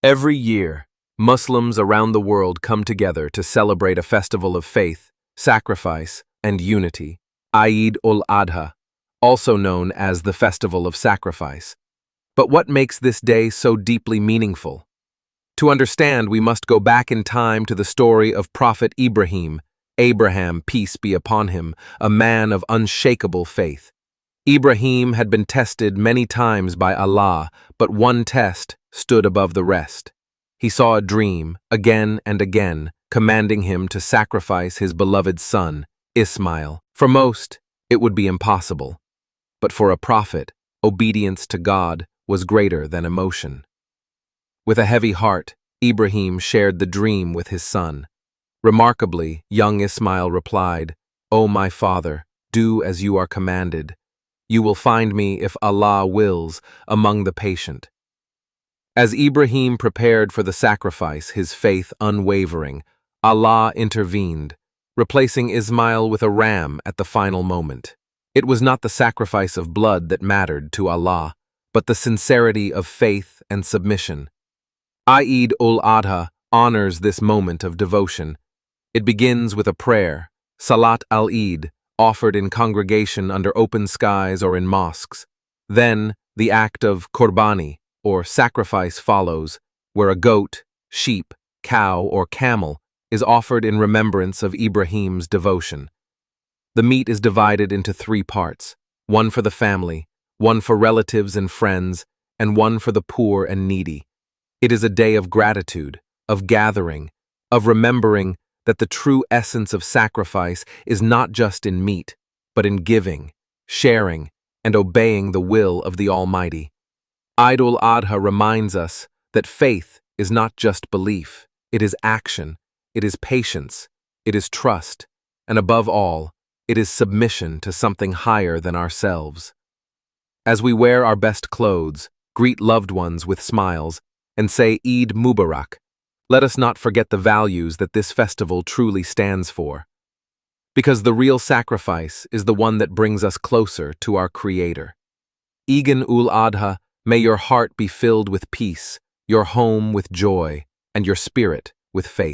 Every year, Muslims around the world come together to celebrate a festival of faith, sacrifice, and unity, Eid ul-Adha, also known as the Festival of Sacrifice. But what makes this day so deeply meaningful? To understand, we must go back in time to the story of Prophet Abraham, peace be upon him, a man of unshakable faith. Ibrahim had been tested many times by Allah, but one test stood above the rest. He saw a dream, again and again, commanding him to sacrifice his beloved son, Ismail. For most, it would be impossible. But for a prophet, obedience to God was greater than emotion. With a heavy heart, Ibrahim shared the dream with his son. Remarkably, young Ismail replied, "O my father, do as you are commanded. You will find me, if Allah wills, among the patient." As Ibrahim prepared for the sacrifice, his faith unwavering, Allah intervened, replacing Ismail with a ram at the final moment. It was not the sacrifice of blood that mattered to Allah, but the sincerity of faith and submission. Eid ul-Adha honors this moment of devotion. It begins with a prayer, Salat al-Eid, offered in congregation under open skies or in mosques. Then, the act of Qurbani, or sacrifice, follows, where a goat, sheep, cow, or camel is offered in remembrance of Ibrahim's devotion. The meat is divided into 3 parts, one for the family, one for relatives and friends, and one for the poor and needy. It is a day of gratitude, of gathering, of remembering that the true essence of sacrifice is not just in meat, but in giving, sharing, and obeying the will of the Almighty. Eid ul-Adha reminds us that faith is not just belief, it is action, it is patience, it is trust, and above all, it is submission to something higher than ourselves. As we wear our best clothes, greet loved ones with smiles, and say Eid Mubarak, let us not forget the values that this festival truly stands for. Because the real sacrifice is the one that brings us closer to our Creator. Eid ul-Adha, may your heart be filled with peace, your home with joy, and your spirit with faith.